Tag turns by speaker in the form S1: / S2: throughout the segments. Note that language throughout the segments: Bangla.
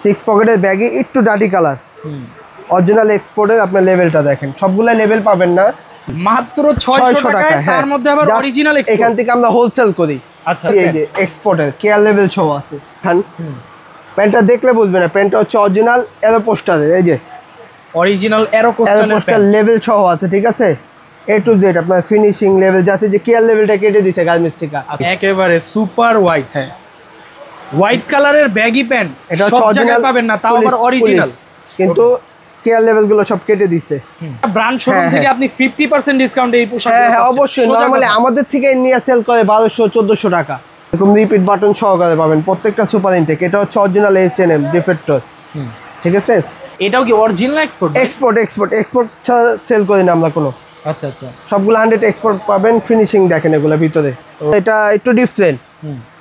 S1: 6 পকেটের ব্যাগে একটু ডাটি কালার, অরিজিনাল এক্সপোর্টের। আপনার লেভেলটা দেখেন, সবগুলা লেভেল পাবেন না,
S2: মাত্র 600 টাকায়। তার মধ্যে আবার অরিজিনাল এক্সপোর্ট।
S1: এখান থেকে আমরা হোলসেল করি।
S2: আচ্ছা,
S1: এই যে এক্সপোর্টের কেয়ার লেভেল সহ আছে। প্যান্টটা দেখলে বুঝবেন না, প্যান্টটা হচ্ছে অরিজিনাল এরো পোস্টারের। এই যে
S2: অরিজিনাল এরো
S1: পোস্টার লেভেল সহ আছে, ঠিক আছে। এ টু জেড আপনার ফিনিশিং লেভেল, যাতে যে কেয়ার লেভেলটা কেটে দিছে গার্মেন্টস থেকে।
S2: একেবারে সুপার হোয়াইট।
S1: হ্যাঁ,
S2: হোয়াইট কালারের ব্যাগি প্যান্ট
S1: এটা
S2: সব জায়গায় পাবেন না, তাও আবার অরিজিনাল,
S1: কিন্তু কেয়ার লেভেল গুলো সব কেটে দিছে।
S2: ব্র্যান্ড শোরুম থেকে আপনি 50% ডিসকাউন্টে এই পোশাক।
S1: হ্যাঁ অবশ্যই, নরমালি আমাদের থেকে নিয়ে সেল করে 1200-1400 টাকা। এরকম রিপিট বাটন সহকারে পাবেন প্রত্যেকটা সুপার ইনটেক। এটা হচ্ছে অরিজিনাল H&M ডিফেক্টর, ঠিক আছে।
S2: এটাও কি অরিজিনাল এক্সপোর্ট?
S1: এক্সপোর্ট ছাড়া সেল করি না আমরা কোনো।
S2: আচ্ছা আচ্ছা,
S1: সবগুলো 100 এক্সপোর্ট পাবেন। ফিনিশিং দেখেন এগুলো ভিতরে, এটা একটু ডিফারেন্ট।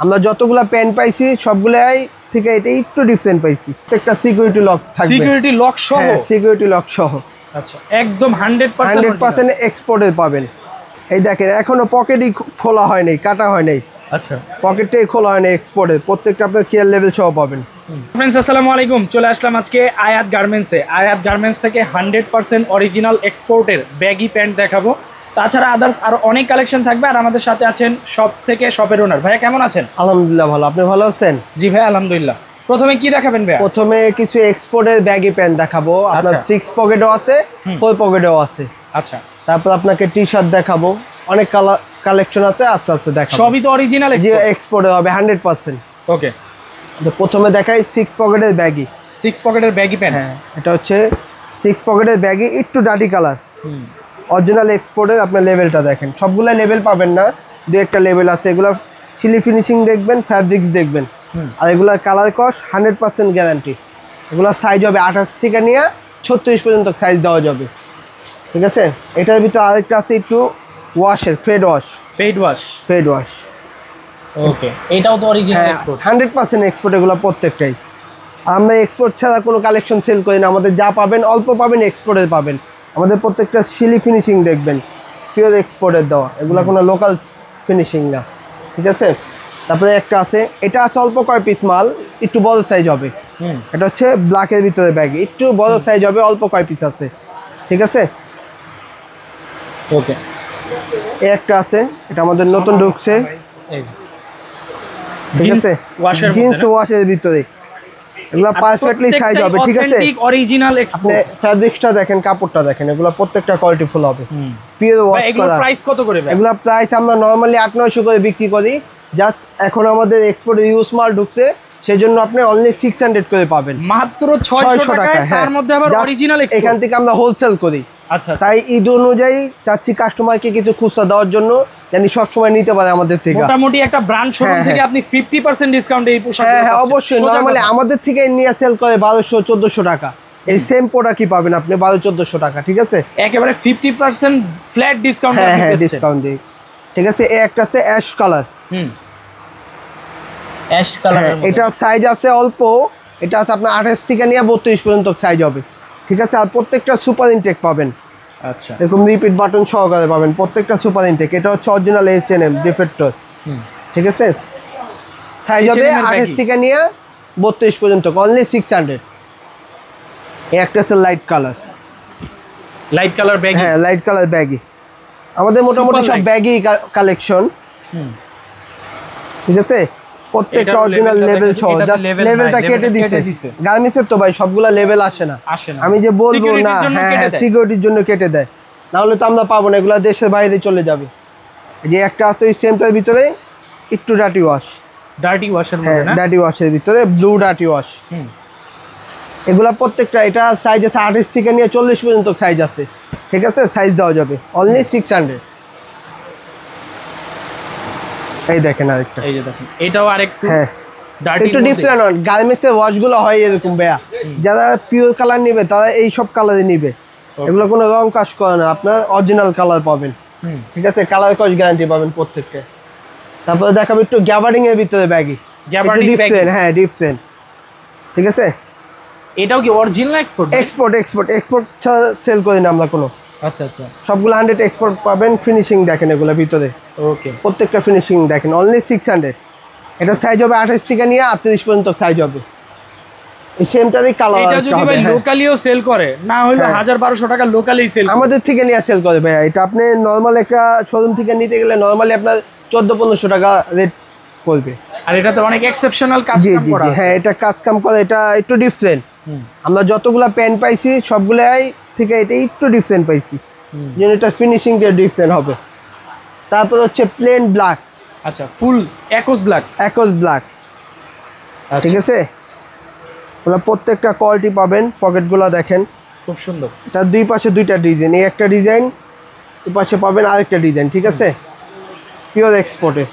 S1: আমরা যতগুলা প্যান্ট পাইছি সবগুলাই থেকে এটা একটু ডিফারেন্ট পাইছি। প্রত্যেকটা সিকিউরিটি লক থাকবে,
S2: সিকিউরিটি লক সহ।
S1: হ্যাঁ, সিকিউরিটি লক সহ।
S2: আচ্ছা, একদম 100%
S1: এক্সপোর্টের পাবেন। এই দেখেন, এখনো পকেটই খোলা হয় নাই, কাটা হয় নাই।
S2: আচ্ছা,
S1: পকেটটাই খোলা হয় নাই এক্সপোর্টের। প্রত্যেকটা আপনার কেয়ার লেভেল সহ পাবেন।
S2: ফ্রেন্ডস, আসসালামু আলাইকুম। চলে আসলাম আজকে আয়াত গার্মেন্টসে। আয়াত গার্মেন্টস থেকে 100% অরিজিনাল এক্সপোর্টের ব্যাগি প্যান্ট দেখাবো। তাছাড়া আদার্স আরো অনেক কালেকশন থাকবে। আর আমাদের সাথে আছেন শপ থেকে শপের ওনার। ভাইয়া কেমন আছেন?
S1: আলহামদুলিল্লাহ ভালো, আপনি ভালো আছেন?
S2: জি ভাই, আলহামদুলিল্লাহ। প্রথমে কি দেখাবেন ভাইয়া?
S1: প্রথমে কিছু এক্সপোর্টের ব্যাগি প্যান্ট দেখাবো। আপনার 6 পকেটও আছে, 4 পকেটও আছে।
S2: আচ্ছা,
S1: তারপর আপনাকে টি শার্ট দেখাবো। অনেক কালেকশন আছে, আস্তে আস্তে দেখাবো।
S2: সবই তো অরিজিনাল
S1: এক্সপোর্টে হবে 100%।
S2: ওকে,
S1: তো প্রথমে দেখাই 6 পকেটের ব্যাগি।
S2: 6 পকেটের ব্যাগি প্যান্ট।
S1: হ্যাঁ, এটা হচ্ছে 6 পকেটের ব্যাগি একটু ডাটি কালার, অরিজিনাল এক্সপোর্টের। আপনার লেভেলটা দেখেন, সবগুলা লেভেল পাবেন না, দু একটা লেভেল আছে। এগুলো সিলি ফিনিশিং দেখবেন, ফ্যাব্রিক্স দেখবেন। আর এগুলো কালার কস 100% গ্যারান্টি। এগুলো সাইজ হবে 28 থেকে নিয়ে 36 পর্যন্ত সাইজ দেওয়া যাবে, ঠিক আছে। এটার ভিতরে আরেকটা আছে একটু ওয়াশের, ফেড ওয়াশ।
S2: ওকে, এটাও তো অরিজিনাল এক্সপোর্ট।
S1: 100% এক্সপোর্ট এগুলো প্রত্যেকটাই। আমরা এক্সপোর্ট ছাড়া কোনো কালেকশন সেল করি না। আমাদের যা পাবেন অল্প পাবেন, এক্সপোর্টের পাবেন। আমাদের প্রত্যেকটা সিলি ফিনিশিং দেখবেন, পিওর এক্সপোর্টের দেওয়া। এগুলো কোনো লোকাল ফিনিশিং না, ঠিক আছে। তারপরে একটা আছে, এটা আছে অল্প কয় পিস মাল, একটু বড় সাইজ হবে। এটা হচ্ছে ব্ল্যাকের ভিতরে ব্যাগে, একটু বড় সাইজ হবে, অল্প কয় পিস আছে, ঠিক আছে।
S2: ওকে,
S1: এই একটা আছে, এটা আমাদের নতুন ঢুকছে, ঠিক আছে। জিন্স ওয়াশের ভিতরে এগুলো পারফেক্টলি সাইজ হবে, ঠিক আছে।
S2: Original export.
S1: ফ্যাব্রিক্সটা দেখেন, কাপড়টা দেখেন, এগুলো প্রত্যেকটা কোয়ালিটি ফুল হবে, পিওর ওয়াশ করা।
S2: এগুলোর প্রাইস কত করে?
S1: এগুলো প্রাইস আমরা নরমালি 800-900 করে বিক্রি করি। জাস্ট এখন আমাদের এক্সপোর্টে ইউজ মাল ঢুকছে, সেজন্য আপনি অনলি 600 করে পাবেন,
S2: মাত্র 600 টাকায়। তার মধ্যে আবার অরিজিনাল এক্সপোর্ট।
S1: এখান থেকে আমরা হোলসেল করি।
S2: আচ্ছা,
S1: তাই ঈদ অনুযায়ী চাচ্ছি কাস্টমারকে কিছু খুচরা দেওয়ার জন্য, জানি সব সময় নিতে পারে আমাদের থেকে।
S2: মোটামুটি একটা ব্র্যান্ড শোরুম থেকে আপনি 50% ডিসকাউন্টে এই পোশাক।
S1: হ্যাঁ অবশ্যই, নরমালি আমাদের থেকে নিয়ে সেল করে 1200-1400 টাকা। এই সেম প্রোডাক্টই পাবেন আপনি 1200-1400 টাকা, ঠিক আছে।
S2: একেবারে 50% ফ্ল্যাট ডিসকাউন্ট।
S1: হ্যাঁ, ডিসকাউন্ট দিই, ঠিক আছে। এই একটা আছে অ্যাশ কালার।
S2: অ্যাশ কালার,
S1: এটা সাইজ আছে অল্প। এটা আছে আপনার 28 থেকে নিয়ে 32 পর্যন্ত সাইজ হবে, ঠিক আছে। আর প্রত্যেকটা সুপার ইনটেক পাবেন।
S2: আচ্ছা,
S1: এরকম রিপিট বাটন সহকারে পাবেন প্রত্যেকটা সুপার ইনটেক। এটা হচ্ছে অরিজিনাল H&M ডিফেক্টর, ঠিক আছে। সাইজ হবে 28 থেকে নিয়ে 32 পর্যন্ত, অনলি 600। এই একটা আছে লাইট কালার
S2: ব্যাগি।
S1: হ্যাঁ, লাইট কালার ব্যাগি। আমাদের মোটামুটি সব ব্যাগি কালেকশন, ঠিক আছে। প্রত্যেকটা অরিজিনাল লেভেল সহ, লেভেলটা কেটে দিছে গার্মেন্টসের। তো ভাই সবগুলা লেভেল আসে না, আমি যে বলবো না। হ্যাঁ, সিকিউরিটির জন্য কেটে দেয়, না হলে তো আমরা পাবো না। এগুলো দেশের বাইরে চলে যাবে। যে একটা আছে ওই সেমটার ভিতরে একটু ডাটি ওয়াশের মধ্যে, ডাটি ওয়াশের ভিতরে ব্লু ডাটি ওয়াশ। এগুলা প্রত্যেকটা, এটা সাইজ আছে 28 থেকে নিয়ে 40 পর্যন্ত সাইজ আছে, ঠিক আছে। সাইজ দেওয়া যাবে অনলি 600। এই দেখেন আরেকটা,
S2: এই যে দেখেন, এটাও আরেকটু
S1: একটু ডিফারেন্ট। গার্মেন্টসের ওয়াশগুলো হয় এরকম ভাইয়া, যারা পিওর কালার নিবে তারা এই সব কালারে নিবে। এগুলো কোনো রং কাজ করে না, আপনার অরিজিনাল কালার পাবেন, ঠিক আছে। কালার কস গ্যারান্টি পাবেন প্রত্যেকটা। তারপরে দেখাবো একটু গ্যাবার্ডিং এর ভিতরে ব্যাগি, ডিফারেন্ট। হ্যাঁ, ডিফারেন্ট, ঠিক আছে।
S2: এটাও কি অরিজিনাল
S1: এক্সপোর্ট ছাড়া সেল করি না আমরা কোনো।
S2: আচ্ছা,
S1: সবগুলো 100 এক্সপোর্ট পাবেন। ফিনিশিং দেখেন এগুলো ভিতরে,
S2: ওকে,
S1: প্রত্যেকটা ফিনিশিং দেখেন, অনলি 600। এটা সাইজ হবে 28 থেকে নিয়ে 38 পর্যন্ত সাইজ হবে, এই সেমটারই কালার
S2: এটা যদি ভাই লোকালিও সেল করে না হইলো 1000-1200 টাকা লোকালি সেল
S1: আমাদের থেকে নিয়ে সেল করে ভাই। এটা আপনি নরমাল একটা শোরুম থেকে নিতে গেলে নরমালি আপনার 1400-1500 টাকা রেট পড়বে।
S2: আর এটাতে অনেক এক্সেপশনাল কাজ কাম করা আছে।
S1: হ্যাঁ, এটা কাজ কাম করে, এটা একটু ডিফারেন্ট। আমরা যতগুলা প্যান্ট পাইছি সবগুলাই থেকে এটা একটু ডিফারেন্ট পাইছি, যেন এটা ফিনিশিং দিয়ে ডিফারেন্ট হবে। তারপর হচ্ছে প্লেন ব্ল্যাক।
S2: আচ্ছা, ফুল একোস ব্ল্যাক।
S1: একোস ব্ল্যাক, ঠিক আছে। ওগুলো প্রত্যেকটা কোয়ালিটি পাবেন। পকেটগুলো দেখেন
S2: খুব সুন্দর।
S1: তার দুই পাশে দুইটা ডিজাইন, এই একটা ডিজাইন, এই পাশে পাবেন আরেকটা ডিজাইন, ঠিক আছে। পিওর এক্সপোর্টের।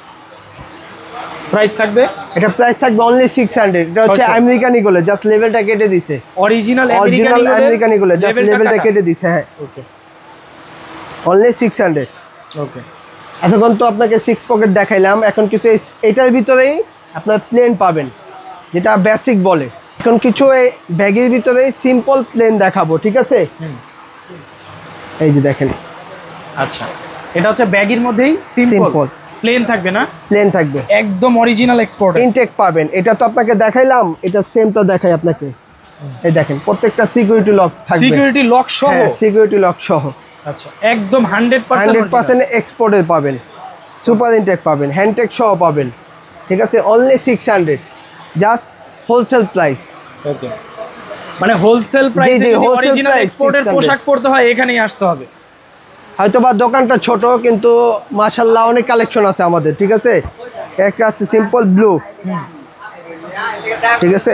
S2: প্রাইস থাকবে,
S1: এটা প্রাইস থাকবে অনলি 600। এটা হচ্ছে আমেরিকান ইগল, জাস্ট লেভেলটা কেটে দিয়েছে।
S2: অরিজিনাল
S1: আমেরিকান ইগল, জাস্ট লেভেলটা কেটে দিয়েছে। হ্যাঁ, ওকে, অনলি 600।
S2: ওকে,
S1: এতক্ষণ তো আপনাকে 6 পকেট দেখাইলাম, এখন কিছু এটার ভিতরেই আপনার প্লেন পাবেন, যেটা বেসিক বলে। এখন কিছু এই ব্যাগের ভিতরেই সিম্পল প্লেন দেখাবো, ঠিক আছে। এই যে দেখেন।
S2: আচ্ছা, এটা হচ্ছে ব্যাগের মধ্যেই সিম্পল প্লেন থাকবে না? প্লেন থাকবে, একদম অরিজিনাল এক্সপোর্ট
S1: ইনটেক পাবেন। এটা তো আপনাকে দেখাইলাম, এটা সেমটা দেখাই আপনাকে। এই দেখেন, প্রত্যেকটা সিকিউরিটি লক থাকবে,
S2: সিকিউরিটি লক সহ।
S1: হ্যাঁ, সিকিউরিটি লক সহ।
S2: আচ্ছা, একদম 100%
S1: এক্সপোর্টের পাবেন, সুপার ইনটেক পাবেন, হ্যান্ডটেক সহ পাবেন, ঠিক আছে। Only 600, just wholesale price.
S2: Okay, মানে হোলসেল প্রাইসে অরিজিনাল এক্সপোর্টের পোশাক পরতে হয় এখানেই আসতে হবে।
S1: হয়তোবা দোকানটা ছোট, কিন্তু মাশাআল্লাহ অনেক কালেকশন আছে আমাদের, ঠিক আছে। একটা আছে সিম্পল ব্লু, ঠিক আছে।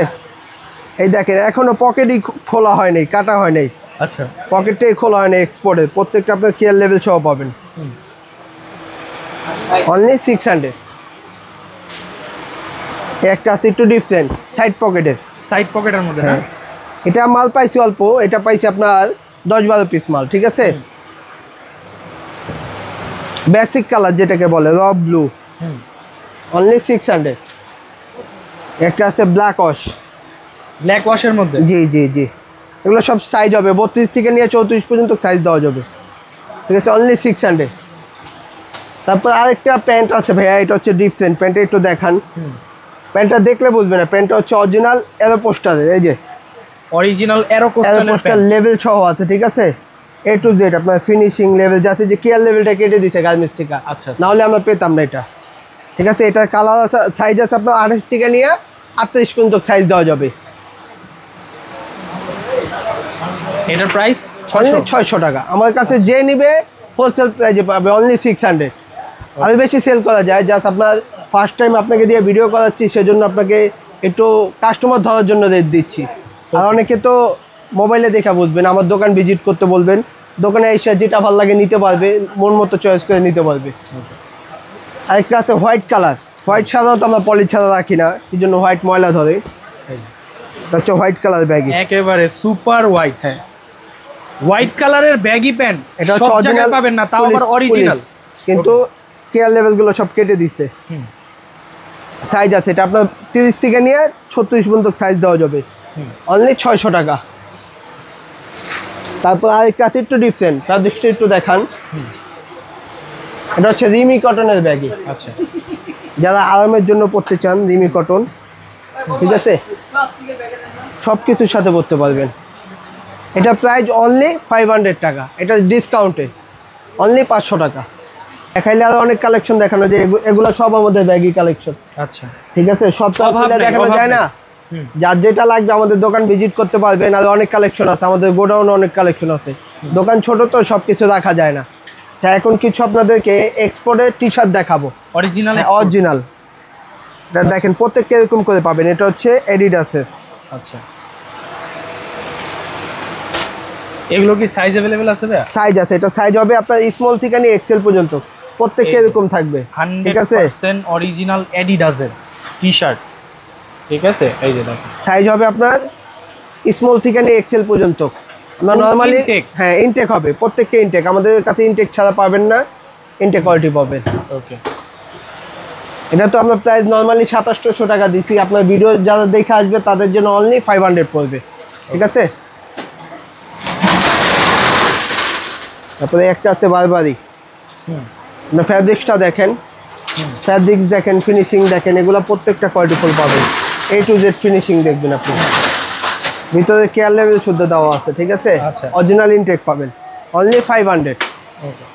S1: এই দেখেন, এখনো পকেটই খোলা হয়নি, কাটা হয়নি।
S2: আচ্ছা,
S1: পকেটটাই খোলা হয়নি এক্সপোর্টের। প্রত্যেকটা আপনার কেয়ার লেভেল সহ পাবেন, অনলি 600। একটা আছে একটু ডিফারেন্ট, সাইড পকেটের
S2: মধ্যে।
S1: হ্যাঁ, এটা মাল পাইছি অল্প, এটা পাইছি আপনার 10-12 পিস মাল, ঠিক আছে। বেসিক কালার যেটাকে বলে র ব্লু, অনলি 600। একটা আছে ব্ল্যাক ওয়াশের মধ্যে, জি জি জি। এগুলো সব সাইজ হবে 32 থেকে নিয়ে 34 পর্যন্ত সাইজ দেওয়া যাবে, ঠিক আছে। অনলি 600। তারপর আরেকটা প্যান্ট আছে ভাইয়া, এটা হচ্ছে ডিফারেন্ট। প্যান্টটা একটু দেখান, প্যান্টটা দেখলে বুঝবে না। প্যান্টটা হচ্ছে অরিজিনাল এরো পোস্টারে, এই যে
S2: অরিজিনাল এরো
S1: পোস্টার লেভেল সহ আছে, ঠিক আছে। A to Z আপনার ফিনিশিং লেভেল, যাতে যে কেয়ার লেভেলটা কেটে দিছে গার্মেন্টস থেকে।
S2: আচ্ছা,
S1: না হলে আমরা পেতাম না এটা, ঠিক আছে। এটা কালার আছে, সাইজ আছে আপনার 28 থেকে নিয়ে 38 পর্যন্ত সাইজ দেওয়া যাবে।
S2: এটার প্রাইস
S1: 600 টাকা। আমার কাছে যে নিবে হোলসেল প্রাইসে পাবে, অনলি 600। আমি বেশি সেল করা যায়, জাস্ট আপনার ফার্স্ট টাইম আপনাকে দিয়ে ভিডিও করাচ্ছি, সেজন্য আপনাকে একটু কাস্টমার ধরার জন্য রেট দিচ্ছি। আর অনেকে তো মোবাইলে দেখা বুঝবেন, আমার দোকান ভিজিট করতে বলবেন, দোকানে এসে যেটা ভালো লাগে নিতে পারবে, মন মতো চয়েস করে নিতে পারবে। আরেকটা আছে হোয়াইট কালার। হোয়াইট সাধারণত আমরা পলি ছাড়া রাখি না, এই জন্য হোয়াইট ময়লা ধরে। হচ্ছে হোয়াইট কালার ব্যাগি,
S2: একেবারে সুপার হোয়াইট। হ্যাঁ, হোয়াইট কালারের ব্যাগি প্যান্ট, এটা সব জায়গায় পাবেন না, তাও আবার অরিজিনাল।
S1: কিন্তু কেয়ার লেভেলগুলো সব কেটে দিছে। সাইজ আছে, এটা আপনার 30 থেকে নিয়ে 36 পর্যন্ত সাইজ দেওয়া যাবে, অনলি 600 টাকা। তারপর আরেকটা আছে একটু ডিফারেন্ট, ফ্যাব্রিকটা একটু দেখান। এটা হচ্ছে রিমি কটনের ব্যাগি।
S2: আচ্ছা,
S1: যারা আরামের জন্য পরতে চান, রিমি কটন, ঠিক আছে। সব কিছুর সাথে পরতে পারবেন। এটা প্রাইস অনলি 500 টাকা, এটা ডিসকাউন্টে অনলি 500 টাকা। দেখাইলে আরো অনেক কালেকশন দেখানো যায়, এগুলো সব আমাদের ব্যাগি কালেকশন।
S2: আচ্ছা,
S1: ঠিক আছে, সব দেখানো যায় না। যার যেটা লাগবে আমাদের দোকান ভিজিট করতে পারবেন। আর অনেক কালেকশন আছে, আমাদের গোডাউনে অনেক কালেকশন আছে। দোকান ছোট তো সব কিছু রাখা যায় না। এখন কিছু আপনাদেরকে এক্সপোর্টের টি শার্ট দেখাবো, অরিজিনাল। এটা দেখেন, প্রত্যেকটা এরকম করে পাবেন। এটা হচ্ছে অ্যাডিডাসের।
S2: আচ্ছা, এগুলো কি সাইজ अवेलेबल আছে ভাই?
S1: সাইজ আছে, এটা সাইজ হবে আপনার স্মল থেকে নিয়ে এক্সেল পর্যন্ত, প্রত্যেকটা এরকম থাকবে, ঠিক আছে।
S2: 100% অরিজিনাল অ্যাডিডাসের টি শার্ট, ঠিক আছে। এই যে দেখেন,
S1: সাইজ হবে আপনার স্মল থেকে নিয়ে এক্সেল পর্যন্ত। আমরা নরমালি, হ্যাঁ, ইনটেক হবে, প্রত্যেকটা ইনটেক। আমাদের কাছে ইনটেক ছাড়া পাবেন না, ইনটেক কোয়ালিটি পাবেন।
S2: ওকে,
S1: এটা তো আমরা প্রাইস নরমালি 2700 টাকা দিচ্ছি। আপনার ভিডিও যারা দেখে আসবে তাদের জন্য অনলি 500 পড়বে, ঠিক আছে। তারপরে একটা আছে বারবারি। ফ্যাব্রিক্সটা দেখেন, ফ্যাব্রিক্স দেখেন, ফিনিশিং দেখেন, এগুলো প্রত্যেকটা কোয়ালিটি ফুল পাবেন। A to Z ফিনিশিং দেখবেন আপনি। ভিতরে কেয়ার লেভেল শুদ্ধ দেওয়া আছে, ঠিক আছে?
S2: আচ্ছা,
S1: অরিজিনাল ইনটেক পাবেন, অনলি 500।
S2: ওকে,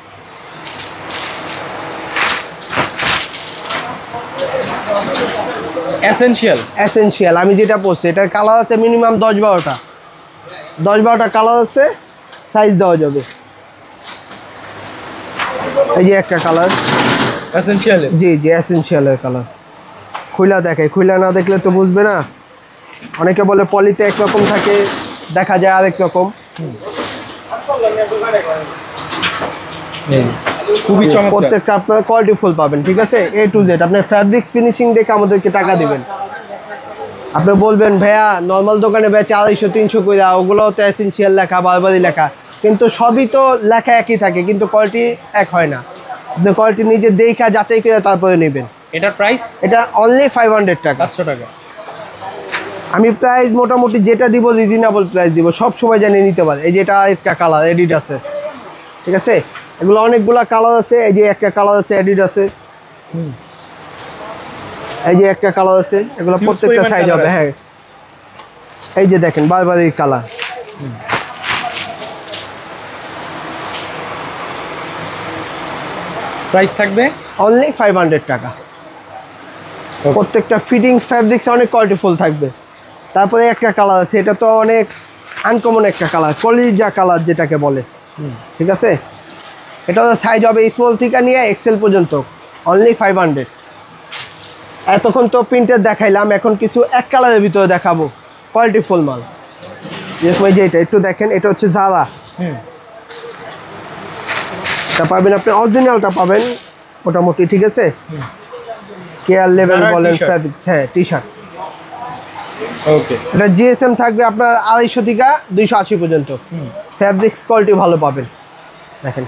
S2: এসেনশিয়াল
S1: আমি যেটা পড়ছি এটা কালার আছে মিনিমাম 10-12টা, 10-12টা কালার আছে, সাইজ দেওয়া যাবে। এই যে একটা কালার
S2: এসেনশিয়াল,
S1: জি জি এসেনশিয়ালের কালার, খুইলা দেখাই, খুইলা না দেখলে তো বুঝবে না। অনেকে বলে পলিতে একরকম থাকে, দেখা যায় আরেক রকম।
S2: খুবই চমৎকার,
S1: প্রত্যেকটা আপনার কোয়ালিটি ফুল পাবেন, ঠিক আছে? A to Z। আপনি ফ্যাব্রিক্স ফিনিশিং দেখে আমাদেরকে টাকা দিবেন। আপনি বলবেন ভাইয়া নর্মাল দোকানে বেচে 250-300 করে, ওগুলোও তো এসেনশিয়াল লেখা, বারবারই লেখা, কিন্তু সবই তো লেখা একই থাকে, কিন্তু কোয়ালিটি এক হয় না। আপনি কোয়ালিটি নিজে দেখা যাচাই করে তারপরে নেবেন।
S2: এটার প্রাইস?
S1: এটা অনলি 500 টাকা,
S2: 700 টাকা।
S1: আমি প্রাইস মোটামুটি যেটা দিব রিজনেবল প্রাইস দিব, সব সময় জানিয়ে নিতে পারে। এই যে এটা একটা কালার এডিডাসের, ঠিক আছে? এগুলো অনেকগুলা কালার আছে। এই যে একটা কালার আছে এডিডাসের, এই যে একটা কালার আছে, এগুলো প্রত্যেকটা সাইজ হবে। হ্যাঁ, এই যে দেখেন বারবার এই কালার।
S2: প্রাইস থাকবে
S1: অনলি 500 টাকা। প্রত্যেকটা ফিটিংস ফ্যাব্রিক্স অনেক কোয়ালিটিফুল থাকবে। তারপরে একটা কালার আছে, এটা তো অনেক আনকমন একটা কালার, কলিজা কালার যেটাকে বলে, ঠিক আছে? এটা সাইজ হবে স্মল থেকে নিয়ে এক্সেল পর্যন্ত, অনলি 500। এতক্ষণ তো প্রিন্টের দেখাইলাম, এখন কিছু এক কালারের ভিতরে দেখাবো, কোয়ালিটিফুল মাল। যেরকম এই যে এটা একটু দেখেন, এটা হচ্ছে জারা, এটা পাবেন আপনি, অরিজিনালটা পাবেন মোটামুটি, ঠিক আছে? কেয়ার লেভেল বলেন, হ্যাঁ টি শার্ট,
S2: ওকে।
S1: এটা জিএসএম থাকবে আপনার 250 থেকে 280 পর্যন্ত, ফ্যাব্রিক্স কোয়ালিটি ভালো পাবেন। দেখেন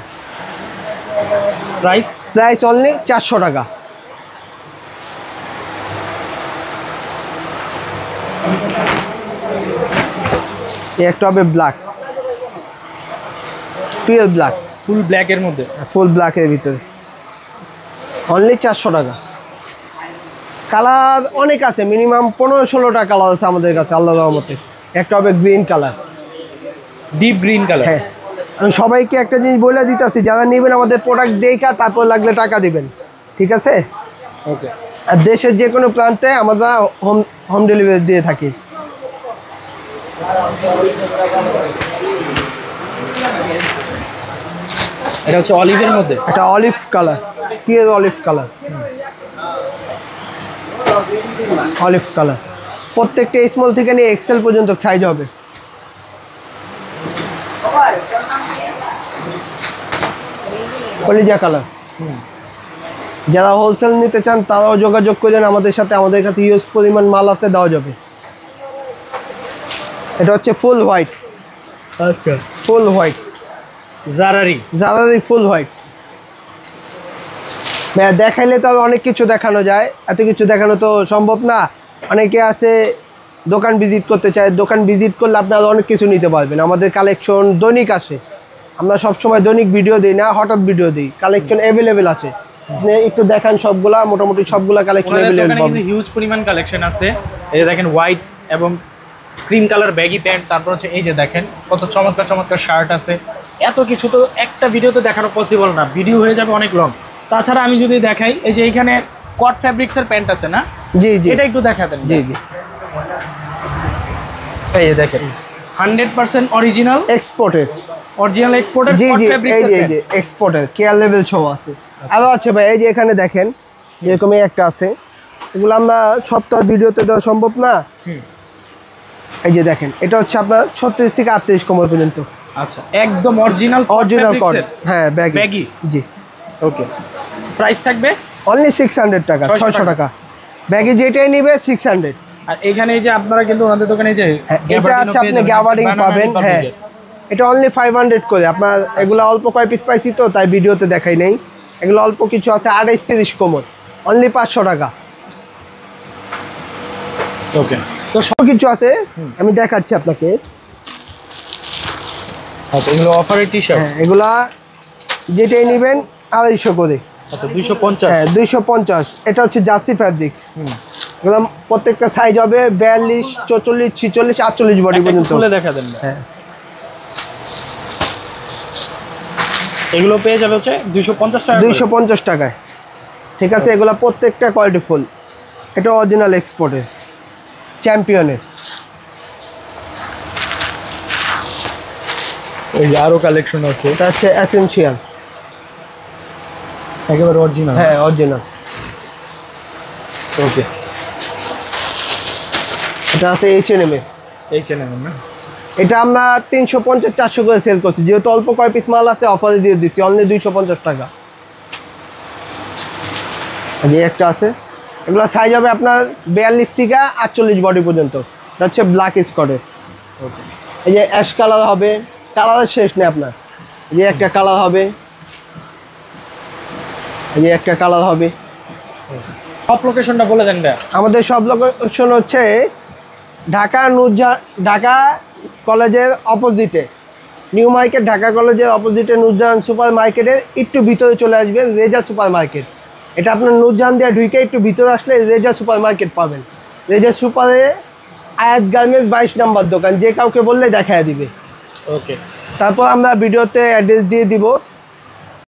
S1: প্রাইস অনলি 400 টাকা। একটা হবে ব্ল্যাক, পিওর ব্ল্যাক,
S2: ফুল ব্ল্যাকের মধ্যে,
S1: ফুল ব্ল্যাকের ভিতরে, অনলি 400 টাকা। কালার অনেক আছে, মিনিমাম 15-16টা কালার আছে আমাদের কাছে আল্লাহর রহমতে। একটা হবে green colour,
S2: deep green colour.
S1: হ্যাঁ, আমি সবাইকে একটা জিনিস বলে দিতেছি, যারা নেবেন আমাদের প্রোডাক্ট দেখা তারপর লাগলে টাকা দিবেন, ঠিক আছে?
S2: ওকে।
S1: আর দেশের যে কোনো প্রান্তে আমরা হোম ডেলিভারি দিয়ে থাকি।
S2: এটা হচ্ছে অলিভের মধ্যে,
S1: এটা olive colour, pure olive colour, olive colour. প্রত্যেকটা স্মল থেকে নিয়ে এক্সেল পর্যন্ত সাইজ হবে। কলিজা কালার, যারা হোলসেল নিতে চান তারাও যোগাযোগ করেন আমাদের সাথে, আমাদের কাছে ইউজ পরিমাণ মাল আছে, দেওয়া যাবে। এটা হচ্ছে ফুল হোয়াইট,
S2: আচ্ছা,
S1: ফুল হোয়াইট
S2: জারারি
S1: ফুল হোয়াইট। দেখাইলে তো অনেক কিছু দেখানো যায়, এত কিছু দেখানো তো সম্ভব না। অনেকে আছে দোকান ভিজিট করতে চায়, দোকান ভিজিট করলে আপনারা অনেক কিছু নিতে পারবেন। আমাদের কালেকশন দৈনিক আসে, আমরা সবসময় দৈনিক ভিডিও দিই না, হঠাৎ ভিডিও দিই। কালেকশন অ্যাভেলেবেল আছে, আপনি একটু দেখান সবগুলা, মোটামুটি সবগুলা কালেকশন অ্যাভেলেবেল পাবেন।
S2: হিউজ পরিমাণ কালেকশন আছে। এই যে দেখেন হোয়াইট এবং ক্রিম কালার ব্যাগি প্যান্ট, তারপর হচ্ছে এই যে দেখেন কত চমৎকার চমৎকার শার্ট আছে। এত কিছু তো একটা ভিডিওতে দেখানো পসিবল না, ভিডিও হয়ে যাবে অনেক লং। তাছাড়া আমি যদি দেখাই, এই যে এইখানে কট ফ্যাব্রিক্সের প্যান্ট আছে না?
S1: জি জি,
S2: এটা একটু দেখাতেন।
S1: জি জি,
S2: এই যে দেখেন 100% অরিজিনাল
S1: এক্সপোর্টেড,
S2: অরিজিনাল এক্সপোর্টেড
S1: জি
S2: কট
S1: জি,
S2: ফ্যাব্রিক্সের
S1: এই যে এক্সপোর্টেড কেয়ার লেভেল শো আছে। আরও আছে ভাই, এই যে এখানে দেখেন এরকম একটা আছে, এগুলো আমরা সপ্তাহ ভিডিওতে দেওয়া সম্ভব না। এই যে দেখেন, এটা হচ্ছে আপনার 36 থেকে 38 কোমর পর্যন্ত।
S2: আচ্ছা, একদম অরিজিনাল
S1: কট, হ্যাঁ ব্যাগি, জি।
S2: ওকে, প্রাইস থাকবে
S1: অনলি 600 টাকা, 600 টাকা। ব্যাগি যেটাই নিবে 600।
S2: আর এখানে এই যে আপনারা কিন্তু ওনাদের দোকানে যে
S1: এটা আছে আপনি গ্যাবার্ডিং পাবেন, হ্যাঁ এটা অনলি 500 করে। আপনার এগুলো অল্প কয় পিস পাইছি তো তাই ভিডিওতে দেখাই নাই, এগুলো অল্প কিছু আছে 28-30 কোমর, অনলি 500 টাকা।
S2: ওকে,
S1: তো সব কিছু আছে, আমি দেখাচ্ছি আপনাকে।
S2: আচ্ছা, এগুলো অফারের টি-শার্ট,
S1: হ্যাঁ এগুলা যেটাই নেবেন 250 করে।
S2: আচ্ছা 250,
S1: হ্যাঁ 250। এটা হচ্ছে জার্সি ফ্যাব্রিক্স, এগুলো প্রত্যেকটা সাইজ হবে 42, 44, 46, 48 বডি পর্যন্ত।
S2: খুলে দেখা দেন।
S1: হ্যাঁ,
S2: এগুলো পেয়ে যাবে হচ্ছে 250 টাকা,
S1: 250 টাকায়। ঠিক আছে, এগুলো প্রত্যেকটা কোয়ালিটি ফুল। এটা অরিজিনাল এক্সপোর্টের চ্যাম্পিয়নের।
S2: এই যে আরো কালেকশন আছে,
S1: এটা হচ্ছে এসেনশিয়াল,
S2: একেবারে অরিজিনাল।
S1: হ্যাঁ অরিজিনাল।
S2: ওকে,
S1: এটা আছে H&M এর।
S2: H&M না,
S1: এটা আমরা 350, 400 করে সেল করছি, যেহেতু অল্প কয় পিস মাল আছে অফারে দিয়ে দিচ্ছি অনলি 250 টাকা। যে একটা আছে, এগুলো সাইজ হবে আপনার 42 থেকে 48 বডি পর্যন্ত। এটা হচ্ছে ব্ল্যাক স্কটের।
S2: ওকে,
S1: এই যে অ্যাশ কালার হবে, কালারের শেষ নেই আপনার। এই যে একটা কালার হবে, এই যে একটা কালার হবে।
S2: সব লোকেশনটা বলে দেন ভাই।
S1: আমাদের সব লোকেশন হচ্ছে ঢাকা কলেজের অপোজিটে, নিউ মার্কেট, ঢাকা কলেজের অপোজিটে নুরজাহান সুপার মার্কেটের একটু ভিতরে চলে আসবেন, রেজা সুপার মার্কেট। এটা আপনার নুরজাহান দিয়ে ঢুকে একটু ভিতরে আসলে রেজা সুপার মার্কেট পাবেন। রেজা সুপারে আয়াত গার্মেন্টস 22 নম্বর দোকান, যে কাউকে বললে দেখায় দিবে।
S2: ওকে,
S1: তারপর আমরা ভিডিওতে অ্যাড্রেস দিয়ে দিব।